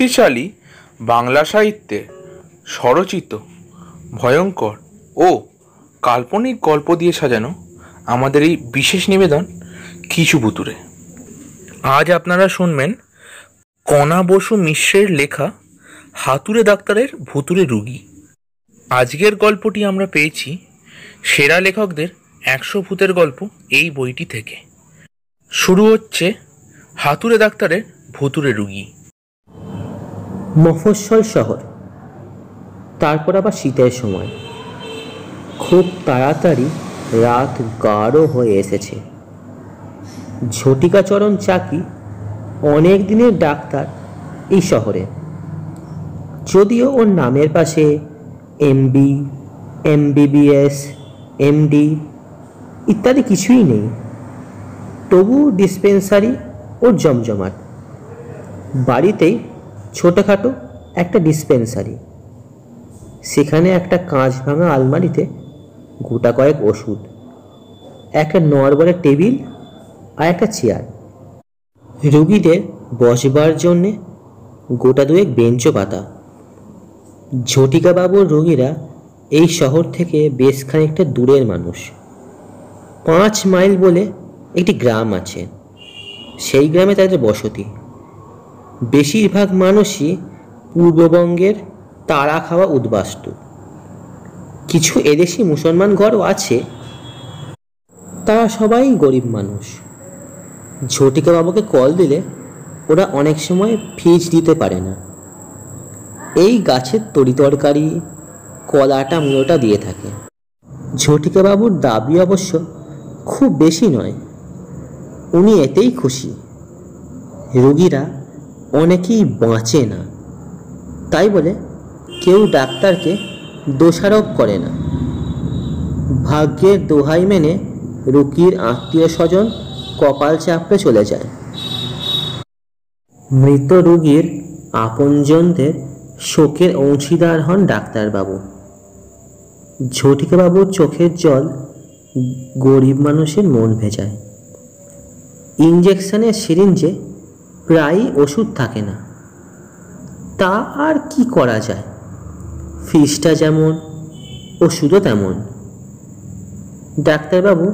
শক্তিশালী বাংলা সাহিত্যে স্বরচিত ভয়ঙ্কর ও কাল্পনিক গল্প দিয়ে সাজানো আমাদের এই বিশেষ নিবেদন কিছু ভুতুড়ে। আজ আপনারা শুনবেন কণা বসু মিশ্রের লেখা হাতুড়ে ডাক্তারের ভুতুড়ে রুগী। আজকের গল্পটি আমরা পেয়েছি সেরা লেখকদের 100 ভূতের গল্প এই বইটি থেকে। শুরু হচ্ছে হাতুড়ে ডাক্তারের ভুতুড়ে রুগী। মফস্বল শহর, তারপর আবার শীতের সময়। খুব তাড়াতাড়ি রাত গাঢ় হয়ে এসেছে। ঝটিকাচরণ চাকি অনেক দিনের ডাক্তার এই শহরে, যদিও ওর নামের পাশে MB, MBBS, MD ইত্যাদি কিছুই নেই, তবু ডিসপেন্সারি ওর জমজমাট। বাড়িতেই ছোটোখাটো একটা ডিসপেন্সারি, সেখানে একটা কাঁচ ভাঙা আলমারিতে গোটা কয়েক ওষুধ, একটা নড়বড়ে টেবিল আর একটা চেয়ার। রুগীদের বসবার জন্যে গোটা দুয়েক বেঞ্চও পাতা। ঝটিকাবাবুর রোগীরা এই শহর থেকে বেশ খানিকটা দূরের মানুষ। 5 মাইল বলে একটি গ্রাম আছে, সেই গ্রামে তাদের বসতি। বেশিরভাগ মানুষই পূর্ববঙ্গের তাড়া খাওয়া উদ্বাস্তু। কিছু এদেশি মুসলমান ঘরও আছে, তারা সবাই গরিব মানুষ। ঝটিকাবাবুকে কল দিলে ওরা অনেক সময় ফিজ দিতে পারে না। এই গাছের তরিতরকারি, কলাটা মূলটা দিয়ে থাকে। ঝটিকাবাবুর দাবি অবশ্য খুব বেশি নয়, উনি এতেই খুশি। রোগীরা অনেকেই বাঁচে না, তাই বলে কেউ ডাক্তারকে দোষারোপ করে না। ভাগ্যের দোহাই মেনে রোগীর আত্মীয় স্বজন কপাল চাপড়ে চলে যায়। মৃত রোগীর আপনজনদের শোকের অংশীদার হন ডাক্তারবাবু। ঝটিকাবাবুর চোখের জল গরিব মানুষের মন ভেজায়। ইঞ্জেকশনের সিরিঞ্জে প্রায়ই ওষুধ থাকে না, তা আর কি করা যায়। ফিসটা যেমন, ওষুধও তেমন। ডাক্তারবাবু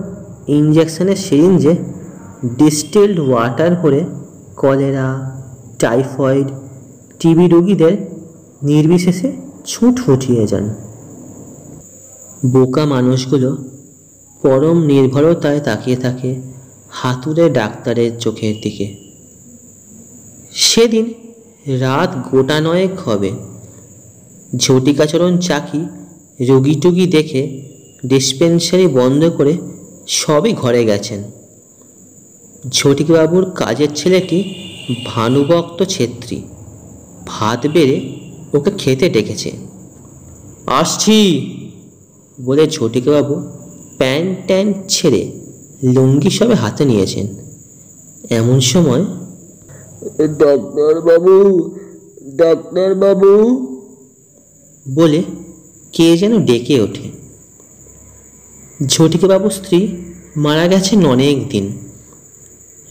ইঞ্জেকশনের সিরিঞ্জে ডিস্টিলড ওয়াটার করে কলেরা, টাইফয়েড, টিবি রোগীদের নির্বিশেষে ছুট ফুটিয়ে যান। বোকা মানুষগুলো পরম নির্ভরতায় তাকিয়ে থাকে হাতুড়ে ডাক্তারের চোখের দিকে। সেদিন রাত গোটা 9 হবে। ঝটিকাচরণ চাকি রোগী টুগী দেখে ডিসপেন্সারি বন্ধ করে সবই ঘরে গেছেন। ঝটিকাবাবুর কাজের ছেলেটি ভানুভক্ত ছেত্রী ভাত বেড়ে ওকে খেতে ডেকেছে। আসছি বলে ঝটিকাবাবু প্যান্ট ট্যান্ট ছেড়ে লুঙ্গি সবে হাতে নিয়েছেন। এমন সময় ডাক্তারবাবু, ডাক্তারবাবু বলে কে যেন ডেকে ওঠে। ঝটিকাবাবুর স্ত্রী মারা গেছেন অনেক দিন।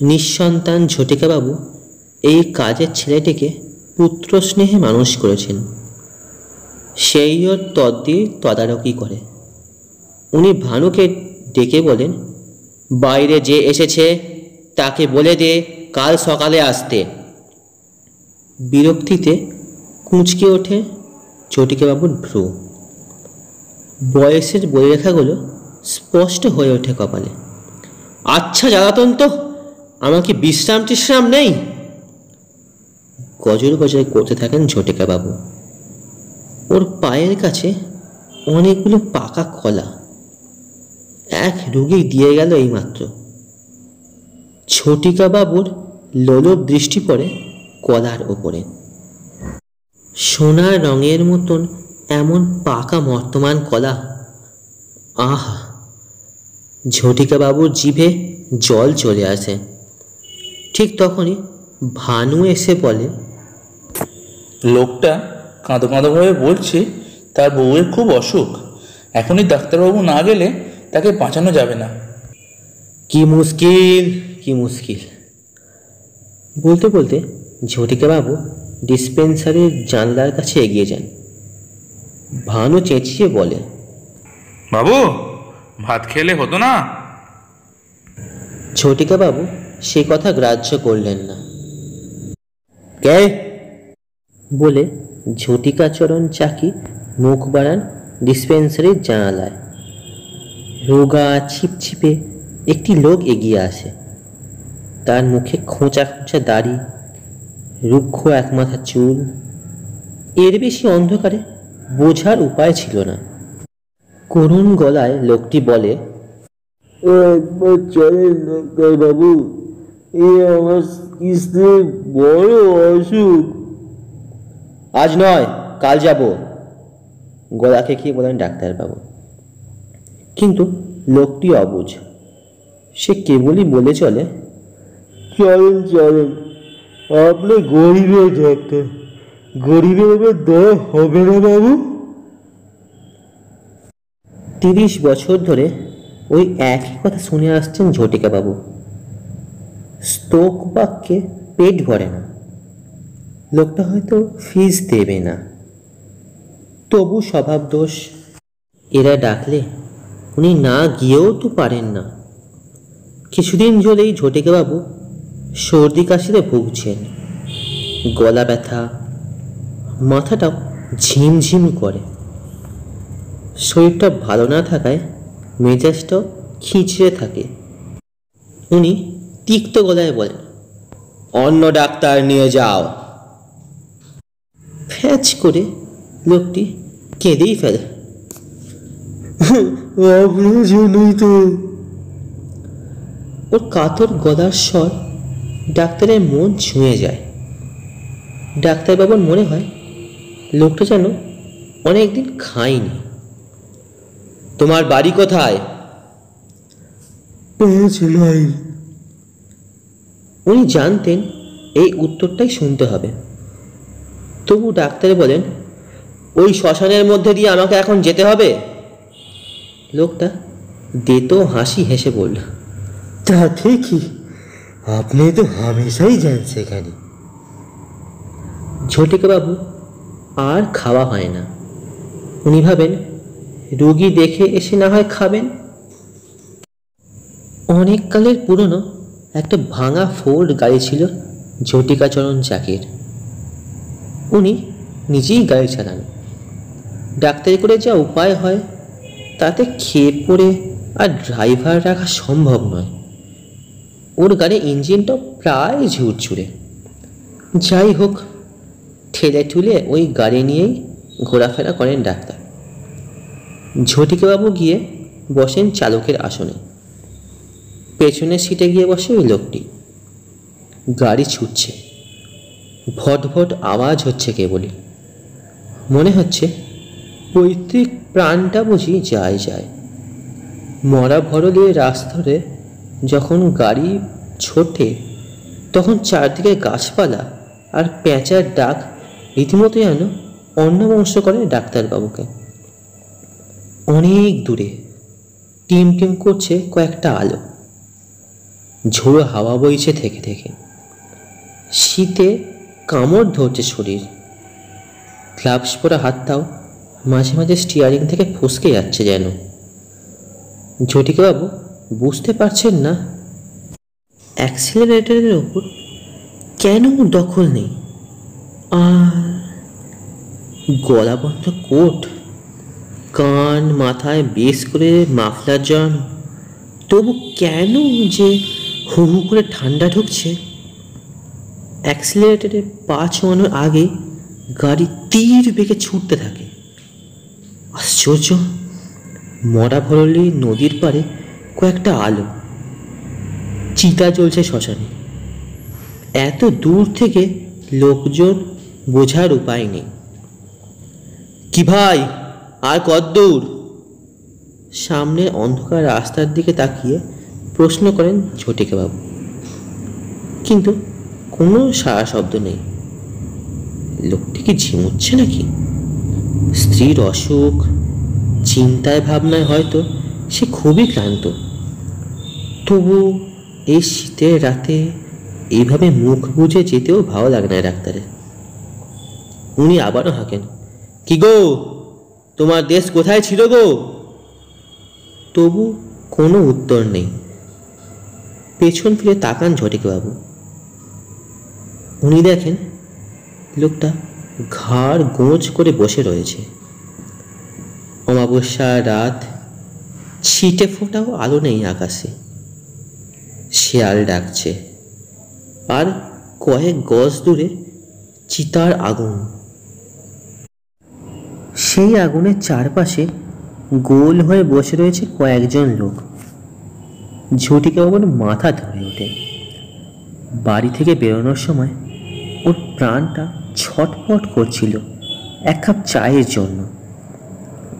নিঃসন্তান ঝটিকাবাবু এই কাজের ছেলেটিকে পুত্র স্নেহে মানুষ করেছেন। সেই ওর তদারকি করে। উনি ভানুকে ডেকে বলেন, বাইরে যে এসেছে তাকে বলে দে কাল সকালে আসতে। বিরক্তিতে কুঁচকে ওঠে ঝটিকাবাবুর ভ্রু। বয়সের বৈরেখাগুলো স্পষ্ট হয়ে ওঠে কপালে। আচ্ছা জ্বালাতন তো, আমার কি বিশ্রাম টিশ্রাম নেই? গজর গজর করতে থাকেন ঝটিকাবাবু। ওর পায়ের কাছে অনেকগুলো পাকা কলা এক রোগী দিয়ে গেল এইমাত্র। ঝটিকাবাবুর লোলুপ দৃষ্টি পড়ে কলার ওপরে। সোনার রঙের মতন এমন পাকা মর্তমান কলা, আহা! ঝটিকাবাবুর জিভে জল চলে আসে। ঠিক তখনই ভানু এসে বলে, লোকটা কাঁদো কাঁদো ভাবে বলছে তার বউয়ের খুব অসুখ, এখনই ডাক্তারবাবু না গেলে তাকে বাঁচানো যাবে না। কি মুশকিল, কি মুশকিল। বলতে বলতে ঝটিকাবাবু ডিসপেন্সারির জানলার কাছে এগিয়ে যান। ভানু চেঁচিয়ে বলে, বাবু, ভাত খেলে হতো না? ঝটিকাবাবু সে কথা গ্রাহ্য করলেন না। কে বলে ঝটিকাচরণ চাকি মুখ বাড়ান ডিসপেন্সারির জানালায়। রোগা ছিপছিপে একটি লোক এগিয়ে আসে। তার মুখে খোঁচা খোঁচা দাড়ি, রুক্ষ একমাথা চুল। এর বেশি অন্ধকারে বোঝার উপায় ছিল না। করুণ গলায় লোকটি বলে, একবার চলেন ডাক্তারবাবু, আমার স্ত্রীর বড় অসুখ। আজ নয়, কাল যাব, গলা খেকিয়ে বলেন ডাক্তারবাবু। কিন্তু লোকটি অবুঝ। সে কেবলই বলে চলে, চলেন চলেন, আপনি গরিবের ডাক্তার, গরিবের এবার দয়া হবে না বাবু। 30 বছর ধরে ওই একই কথা শুনে আসছেন ঝটিকাবাবু। স্তোক বাক্যে পেট ভরে না, লোকটা হয়তো ফিস দেবে না, তবু স্বভাব দোষ। এরা ডাকলে উনি না গিয়েও তো পারেন না। কিছুদিন চলেই ঝটিকাবাবু সর্দি কাশিতে ভুগছেন। গলা ব্যথা, মাথাটাও ঝিমঝিম করে। শরীরটা ভালো না থাকায় মেজাজটাও খিঁচড়ে থাকে। উনি তিক্ত গলায় বলেন, অন্য ডাক্তার নিয়ে যাও। ফ্যাচ করে লোকটি কেঁদেই ফেলে, আপনার জন্যই তো। ওর কাতর গলার স্বর ডাক্তারের মন ছুঁয়ে যায়। ডাক্তারবাবুর মনে হয় লোকটা যেন অনেকদিন খায়নি। তোমার বাড়ি কোথায়? 5 মাইল। উনি জানতেন এই উত্তরটাই শুনতে হবে, তবু ডাক্তার বলেন, ওই শ্মশানের মধ্যে দিয়ে আমাকে এখন যেতে হবে। লোকটা দেতো হাসি হেসে বলল, তাতে কি, আপনি তো হামেশাই যান সেখানে। ঝটিকাবাবু আর খাওয়া হয় না। উনি ভাবেন রোগী দেখে এসে না হয় খাবেন। অনেক কালের পুরনো একটা ভাঙা ফোর্ড গাড়ি ছিল ঝটিকাচরণ চাকির। উনি নিজেই গাড়ি চালান। ডাক্তারি করে যা উপায় হয় তাতে খেয়ে পড়ে আর ড্রাইভার রাখা সম্ভব নয়। ওর গাড়ির ইঞ্জিনটাও প্রায় ঝুরঝুরে। যাই হোক, ঠেলে ঠুলে ওই গাড়ি নিয়েই ঘোরাফেরা করেন ডাক্তার। ঝটিকাবাবু গিয়ে বসেন চালকের আসনে। পেছনের সিটে গিয়ে বসে ওই লোকটি। গাড়ি ছুটছে, ভট ভট আওয়াজ হচ্ছে কেবলই। মনে হচ্ছে পৈতৃক প্রাণটা বুঝি যায় যায়। মরা ভরলে রাস্তা ধরে যখন গাড়ি ছোটে তখন চারদিকে গাছপালা আর পেঁচার ডাক রীতিমতো যেন অন্নবংশ করে ডাক্তারবাবুকে। অনেক দূরে টিম টিম করছে কয়েকটা আলো। ঝোড়ো হাওয়া বইছে থেকে থেকে। শীতে কামড় ধরছে শরীর। গ্লাভস পরা হাতটাও মাঝে মাঝে স্টিয়ারিং থেকে ফসকে যাচ্ছে যেন। ঝটিকাবাবু বুঝতে পারছেন না অ্যাক্সিলারেটরের ওপর কেন দখল নেই। আর গলা বন্ধ কোট, কান মাথায় বেশ করে মাফলার জড়ানো, তবু কেন যে হু হু করে ঠান্ডা ঢুকছে। অ্যাক্সিলারেটরে পা ছোঁয়ানোর আগে গাড়ি তীর বেগে ছুটতে থাকে। আশ্চর্য, মরা ভরলি নদীর পাড়ে কয়েকটা আলো, চিতা জ্বলছে শ্মশানে। এত দূর থেকে লোকজন বোঝার উপায় নেই। কি ভাই, আর কতদূর? সামনের অন্ধকার রাস্তার দিকে তাকিয়ে প্রশ্ন করেন ঝটিকাবাবু। কিন্তু কোনো সাড়া শব্দ নেই। লোকটি কি ঝিমুচ্ছে নাকি? স্ত্রীর অসুখ, চিন্তায় ভাবনায় হয়তো সে খুবই ক্লান্ত। তবু এই শীতের রাতে এইভাবে মুখ বুজে যেতেও ভালো লাগে না ডাক্তারের। উনি আবারও হাঁকেন, কি গো, তোমার দেশ কোথায় ছিল গো? তবু কোনো উত্তর নেই। পেছন ফিরে তাকান ঝটিকাবাবু। উনি দেখেন লোকটা ঘাড় গোঁজ করে বসে রয়েছে। অমাবস্যার রাত, ছিটে ফোটাও আলো নেই আকাশে। শেয়াল ডাকছে, আর কয়েক গজ দূরে চিতার আগুন। সেই আগুনের চারপাশে গোল হয়ে বসে রয়েছে কয়েকজন লোক। ঝটিকাবাবুর মাথা ধরে ওঠে। বাড়ি থেকে বেরোনোর সময় ওর প্রাণটা ছটফট করছিল এক কাপ চায়ের জন্য।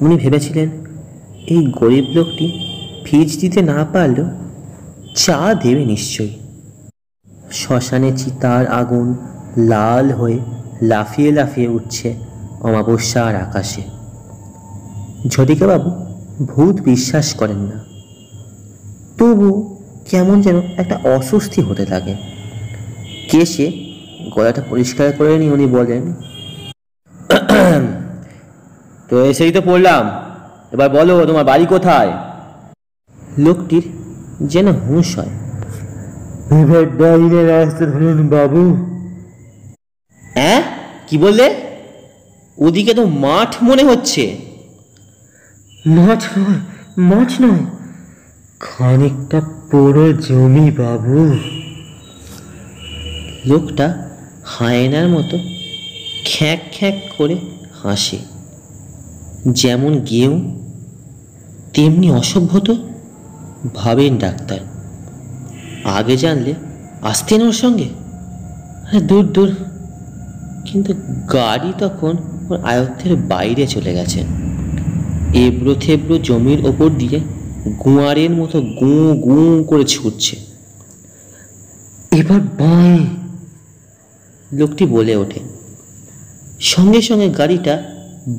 উনি ভেবেছিলেন এই গরিব লোকটি ফিজ দিতে না পারলেও চা দেবে নিশ্চয়ই। শ্মশানে চিতার আগুন লাল হয়ে লাফিয়ে লাফিয়ে উঠছে অমাবস্যার আকাশে। ঝটিকাবাবু ভূত বিশ্বাস করেন না, তবু কেমন যেন একটা অস্বস্তি হতে থাকে। কেশে গলাটা পরিষ্কার করে নিয়ে উনি বলেন, তো এসেই তো পড়লাম, এবার বলো তোমার বাড়ি কোথায়? লোকটির যেন হুঁশ হয়। এবার ডাইনে রাস্তা ধরুন বাবু। হ্যাঁ, কি বললে? ওদিকে তো মাঠ মনে হচ্ছে। মাঠ নয়, খানিকটা পুরো জমি বাবু। লোকটা হায়নার মতো খ্যাঁক খ্যাঁক করে হাসে। যেমন গেউ তেমনি অসভ্যত, ভাবেন ডাক্তার। আগে জানলে আসতেন ওর সঙ্গে। দূর দূর, কিন্তু গাড়ি তখন ওর আয়ত্তের বাইরে চলে গেছে। এবড়ো থেবড়ো জমির ওপর দিয়ে গুঁয়ারের মতো গুঁ গুঁ করে ছুটছে। এবার বাঁয়ে, লোকটি বলে ওঠে। সঙ্গে সঙ্গে গাড়িটা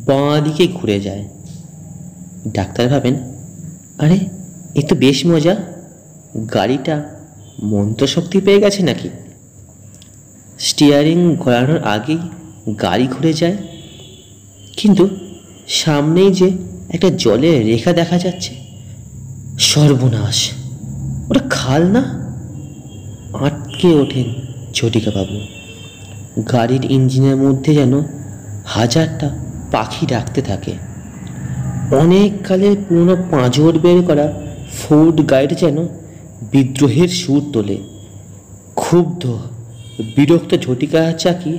বাঁ দিকে ঘুরে যায়। ডাক্তার ভাবেন, আরে এ তো বেশ মজা, গাড়িটা মন্ত্রশক্তি পেয়ে গেছে নাকি? স্টিয়ারিং ঘোরানোর আগেই গাড়ি ঘুরে যায়। কিন্তু সামনেই যে একটা জলের রেখা দেখা যাচ্ছে। সর্বনাশ, ওটা খাল না? আটকে ওঠেন ঝটিকাবাবু। গাড়ির ইঞ্জিনের মধ্যে যেন হাজারটা পাখি ডাকতে থাকে। অনেক কালের পুরনো পাঁজর বের করা ফোর্ড গাইড যেন বিদ্রোহের সুর তোলে। ক্ষুব্ধ বিরক্ত ঝটিকা চাকি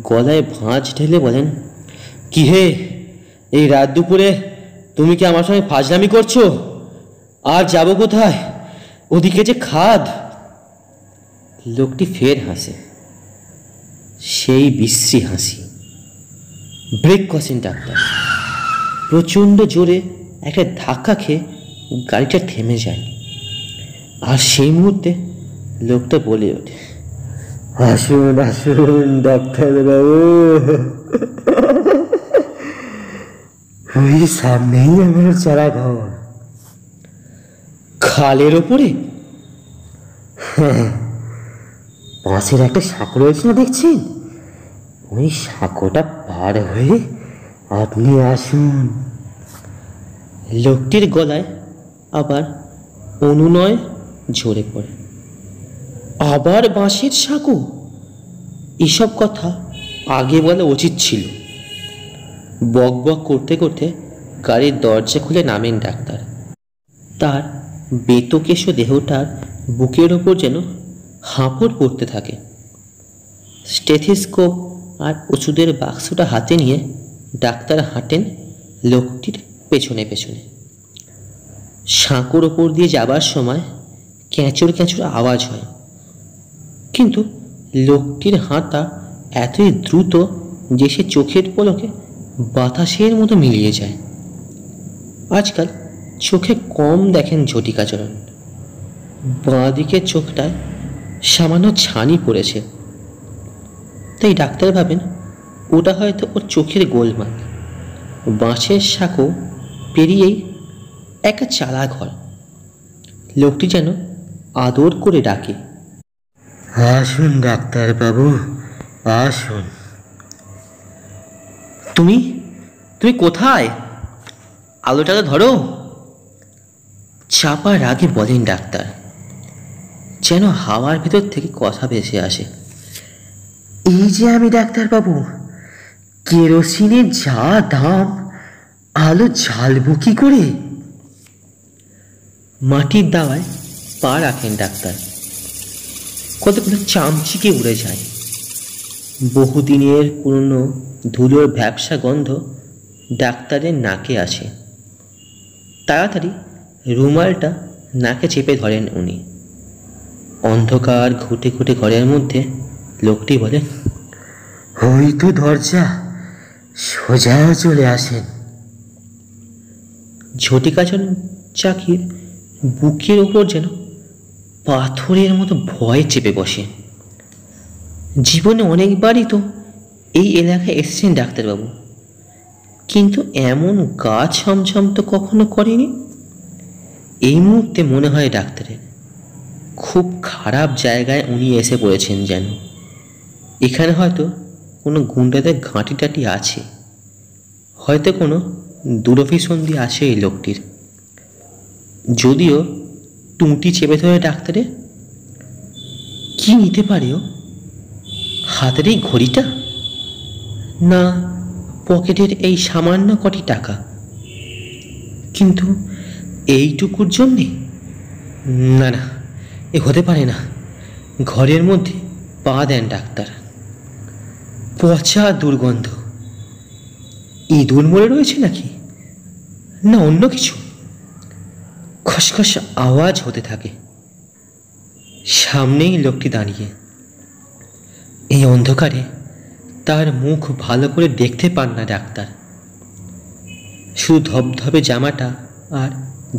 গলায় ভাঁজ ঢেলে বলেন, কি হে, এই রাত দুপুরে তুমি কি আমার সঙ্গে ফাজলামি করছো? আর যাবো কোথায়? ওদিকে যে খাদ। লোকটি ফের হাসে, সেই বিশ্রী হাসি। ব্রেক কষেন ডাক্তার। প্রচণ্ড জোরে একটা ধাক্কা খেয়ে গাড়িটা থেমে যায়। আর সেই মুহূর্তে লোকটা বলে ওঠে, আসুন আসুন ডাক্তারবাবু, ওই সামনেই আমার চারা ঘর। খালের ওপরে? পাশের একটা সাঁকো রয়েছে না, দেখছেন? ওই সাঁকোটা পার হয়ে আপনি আসুন। লোকটির গলায় আবার অনুনয় ঝরে পড়ে। আবার বাঁশের সাঁকো? এসব কথা আগে বলা উচিত ছিল। বক বক করতে করতে গাড়ির দরজা খুলে নামেন ডাক্তার। তার বেতকেশো দেহটার বুকের ওপর যেন হাঁপড় পড়তে থাকে। স্টেথিস্কোপ আর ওষুধের বাক্সটা হাতে নিয়ে ডাক্তার হাঁটেন লোকটির পেছনে পেছনে। সাঁকোর ওপর দিয়ে যাবার সময় ক্যাঁচড় ক্যাঁচড় আওয়াজ হয়, কিন্তু লোকটির হাঁটা এতই দ্রুত যে সে চোখের পলকে বাতাসের মতো মিলিয়ে যায়। আজকাল চোখে কম দেখেন ঝটিকাচরণ। বাঁ দিকের চোখটায় সামান্য ছানি পড়েছে, তাই ডাক্তার ভাবেন ওটা হয়তো ওর চোখের গোলমাল। বাঁশের সাঁকো পেরিয়েই একটা চালা ঘর। লোকটি যেন আদর করে ডাকে, আসুন ডাক্তারবাবু আসুন। তুমি তুমি কোথায়? আলোটাকে ধরো। চাপার আগে বলেন ডাক্তার, যেন হাওয়ার ভেতর থেকে কথা ভেসে আসে। এই যে আমি ডাক্তারবাবু, কেরোসিনের যা দাম, আলো জ্বালবো কি করে? মাটির দাওয়ায় পা রাখেন ডাক্তার। কতগুলো চামচিকে উড়ে যায়। বহুদিনের পুরনো ধুলোর ভ্যাপসা গন্ধ ডাক্তারের নাকে আসে। তাড়াতাড়ি রুমালটা নাকে চেপে ধরেন উনি। অন্ধকার ঘুটে ঘুটে ঘরের মধ্যে লোকটি বলে, ওই তো দরজা, সোজা চলে আসেন। ঝটিকাচন চাকির বুকের ওপর যেন পাথরের মতো ভয় চেপে বসে। জীবনে অনেকবারই তো এই এলাকায় এসেছেন ডাক্তারবাবু, কিন্তু এমন গা ছমছম তো কখনো করেনি। এই মুহূর্তে মনে হয় ডাক্তারের খুব খারাপ জায়গায় উনি এসে পড়েছেন যেন। এখানে হয়তো কোনো গুন্ডাদের ঘাঁটি টাটি আছে, হয়তো কোনো দুরভিসন্ধি আছে এই লোকটির। যদিও টুঁটি চেপে ধরে ডাক্তারের। কি নিতে পারে ও? হাতের এই ঘড়িটা, না পকেটের এই সামান্য কটি টাকা? কিন্তু এইটুকুর জন্যে? না না, এ হতে পারে না। ঘরের মধ্যে পা দেন ডাক্তার। পচা দুর্গন্ধ। ইঁদুর মরে রয়েছে নাকি, না অন্য কিছু? খসখস আওয়াজ হতে থাকে। সামনেই লোকটি দাঁড়িয়ে। এই অন্ধকারে তার মুখ ভালো করে দেখতে পান না ডাক্তার। শুধু ধবধবে জামাটা আর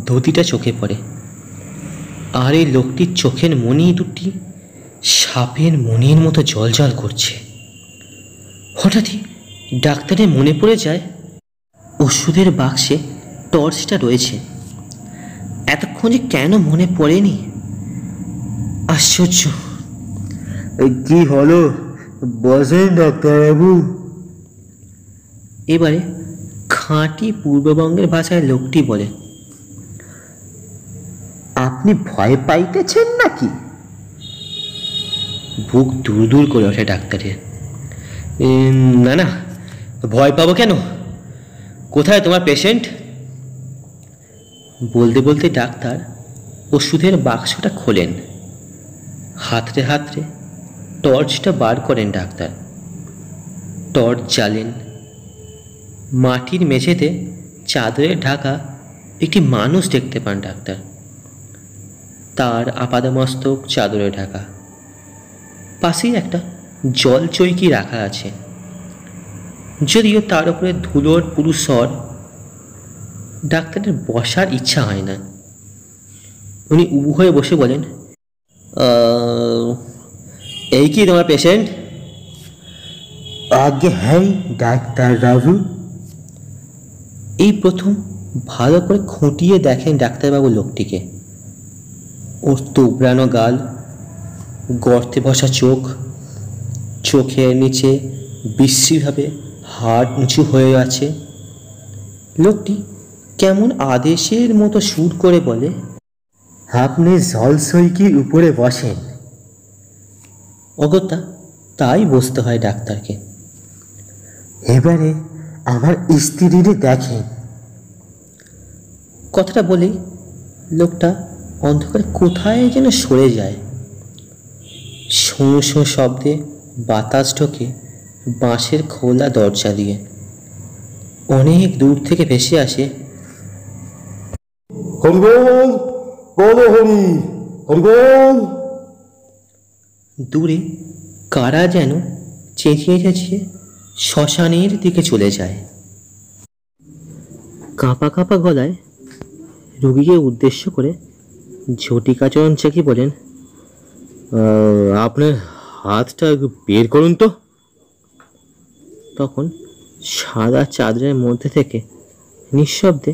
ধুতিটা চোখে পড়ে। আর এই লোকটির চোখের মণি দুটি সাপের মণির মতো জ্বলজ্বল করছে। হঠাৎই ডাক্তারের মনে পড়ে যায় ওষুধের বাক্সে টর্চটা রয়েছে। এতক্ষণ যে কেন মনে পড়েনি? আশ্চর্য। কি হলো, বসেন ডাক্তারবাবু। এবারে খাঁটি পূর্ববঙ্গের ভাষায় লোকটি বলে, আপনি ভয় পাইতেছেন নাকি? বুক দূর দূর করে ওঠে ডাক্তারের। না না, ভয় পাবো কেন? কোথায় তোমার পেশেন্ট? বলতে বলতে ডাক্তার ওষুধের বাক্সটা খোলেন। হাতড়ে হাতড়ে টর্চটা বার করেন ডাক্তার। টর্চ জ্বালেন। মাটির মেঝেতে চাদরে ঢাকা একটি মানুষ দেখতে পান ডাক্তার। তার আপাদমস্তক চাদরে ঢাকা। পাশেই একটা জল চৈকি রাখা আছে, যদিও তার উপরে ধুলোর পুরু স্বর। ডাক্তারের বসার ইচ্ছা হয় না। উনি উবু হয়ে বসে বলেন, এই কি তোমার পেশেন্ট? আগে হ্যাঁ ডাক্তারবাবু। এই প্রথম ভালো করে খুঁটিয়ে দেখেন ডাক্তারবাবু লোকটিকে। ওর তুবড়ানো গাল, গর্তে বসা চোখ, চোখের নিচে বিশ্রীভাবে হাড় উঁচু হয়ে আছে। লোকটি কেমন আদেশের মতো সুর করে বলে, আপনি জলসইকির উপরে বসেন। অগত্যা তাই বসতে হয় ডাক্তারকে। এবারে আমার স্ত্রীরে দেখেন। কথাটা বলেই লোকটা অন্ধকারে কোথায় যেন সরে যায়। শোঁ শোঁ শব্দে বাতাস ঢোকে বাঁশের খোলা দরজা দিয়ে। অনেক দূর থেকে ভেসে আসে, হরিবল বল হরি, হরিবল। দূরে কারা যেন চেঁচিয়ে চেঁচিয়ে শ্মশানের দিকে চলে যায়। কাঁপা কাঁপা গলায় রোগীকে উদ্দেশ্য করে ঝটিকাচরণ চাকি বলেন, আপনার হাতটা বের করুন তো। তখন সাদা চাদরের মধ্যে থেকে নিঃশব্দে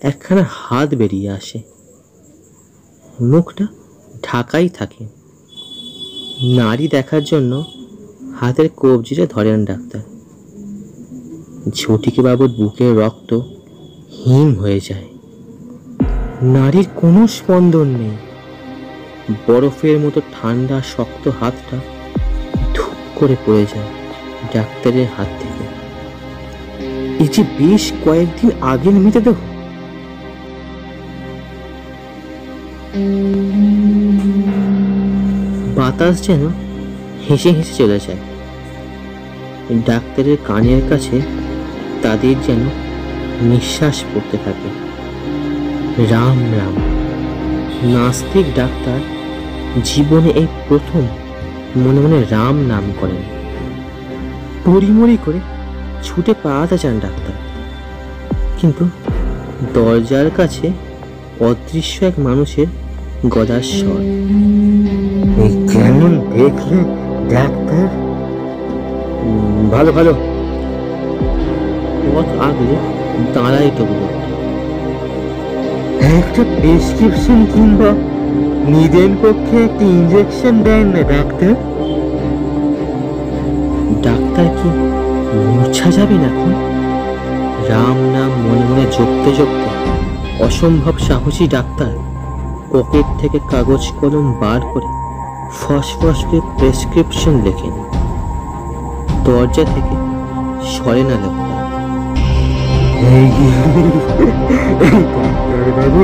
একখানা হাত বেরিয়ে আসে। মুখটা ঢাকাই থাকে। নাড়ি দেখার জন্য হাতের কবজিটা ধরেন ডাক্তার। ঝটিকে বাবুর বুকের রক্ত হিম হয়ে যায়। নারীর কোনো স্পন্দন নেই। বরফের মতো ঠান্ডা শক্ত হাতটা ধুপ করে পড়ে যায় ডাক্তারের হাত থেকে। এই যে বেশ কয়েকদিন আগের মৃতদেহ। বাতাস যেন হেসে হেসে চলে যায় ডাক্তারের কানের কাছে। তাদের যেন নিঃশ্বাস পড়তে থাকে, রাম রাম। নাস্তিক ডাক্তার জীবনে এই প্রথম মনে মনে রাম নাম করেন। পরিমরি করে ছুটে পালাতে চান ডাক্তার, কিন্তু দরজার কাছে অদৃশ্য এক মানুষের গলার স্বর। কেমন দেখলে ডাক্তার? ভালো ভালো। পথ আগলে দাঁড়াই তবু। একটা প্রেসক্রিপশন কিংবা নিদেন পক্ষে একটা ইঞ্জেকশন দেন না ডাক্তার? ডাক্তার কি মূর্ছা যাবে নাকি? রাম নাম মনে মনে জপতে জপতে অসম্ভব সাহসী ডাক্তার পকেট থেকে কাগজ কলম বার করে ফস ফস করে প্রেসক্রিপশন লেখেন। দরজা থেকে সরে না লোকটা। ডাক্তারবাবু,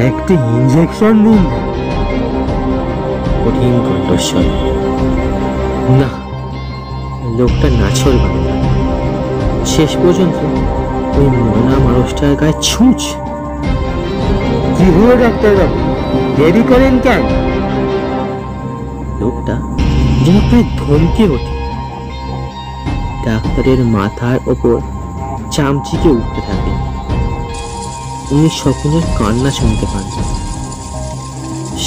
একটা ইঞ্জেকশন দিন। কঠিন কণ্ঠস্বর। না, লোকটা নাছর বানে না। শেষ পর্যন্ত ওই মনা মানুষটার গায়ে ছুঁচ। কি হলো ডাক্তারবাবু, দেরি করেন কেন? লোকটা যেন প্রায় ধমকে ওঠে। ডাক্তারের মাথার ওপর চামচিকে উঠতে থাকে। উনি শকুনের কান্না শুনতে পান।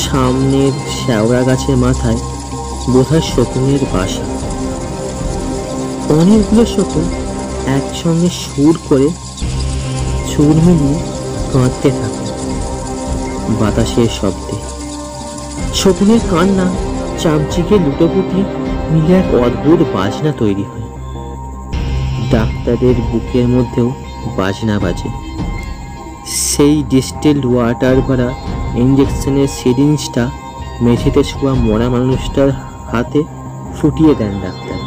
সামনের শ্যাওড়া গাছের মাথায় বোধহয় শকুনের বাসা। অনেকগুলো শকুন একসঙ্গে সুর করে সুর মিলিয়ে কাঁদতে থাকে বাতাসের শব্দে। শকুনের কান্না, চামচিকে লুটোপুটি মিলে এক অদ্ভুত বাজনা তৈরি হয়। ডাক্তারদের বুকের মধ্যেও বাজনা বাজে। সেই ডিস্টিলড ওয়াটার ভরা ইঞ্জেকশনের সিরিঞ্জটা মেঝেতে শোয়া মরা মানুষটার হাতে ফুটিয়ে দেন ডাক্তার।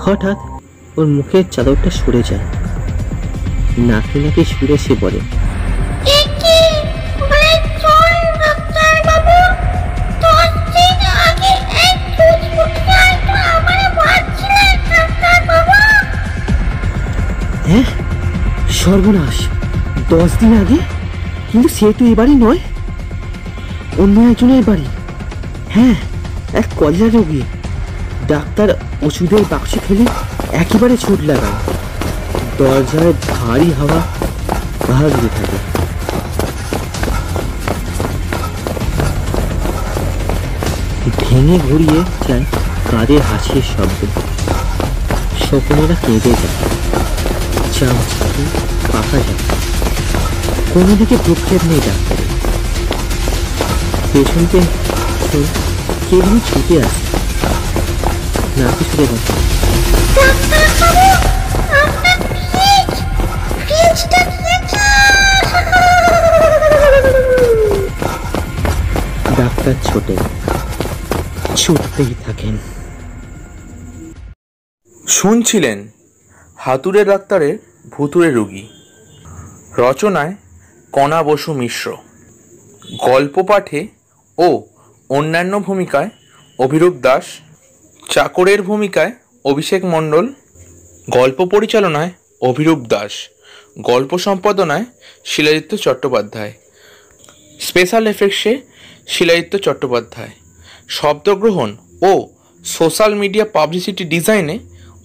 হঠাৎ ওর মুখের চাদরটা সরে যায়। নাকি নাকি সুরে সে বলে, হ্যাঁ সর্বনাশ, 10 দিন আগে? কিন্তু সে তো এবারই নয়, অন্য একজনের বাড়ি। হ্যাঁ, এক কলেরা রোগী। ডাক্তার ওষুধের বাক্স ফেলে একেবারে ছুট লাগায়। দরজায় ভারী হাওয়া ভাগতে থাকে। ভেঙে ঘুরিয়ে যায় কাঁধের হাসির শব্দ। শকুনেরা কেঁদে যায়। চামচিকে পাকা যায়। কোনো দিকে প্রক্ষেপ নেই ডাক্তারের। পেছনকে কেবল ছুটে আসে। নাকি ছুটে গেছে। ডাক্তার ছুটতেই থাকেন। শুনছিলেন হাতুড়ে ডাক্তারের ভুতুড়ে রোগী। রচনায় কণা বসু মিশ্র। গল্প পাঠে ও অন্যান্য ভূমিকায় অভিরূপ দাস, চাকরের ভূমিকায় অভিষেক মণ্ডল, গল্প পরিচালনায় অভিরূপ দাস, গল্প সম্পাদনায় শিলাদিত্য চট্টোপাধ্যায়, স্পেশাল এফেক্টসে শিলাদিত্য চট্টোপাধ্যায়, শব্দগ্রহণ ও সোশ্যাল মিডিয়া পাবলিসিটি ডিজাইনে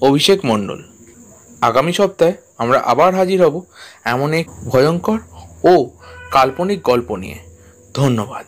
অভিষেক মণ্ডল। আগামী সপ্তাহে আমরা আবার হাজির হব এমন এক ভয়ঙ্কর ও কাল্পনিক গল্প নিয়ে। ধন্যবাদ।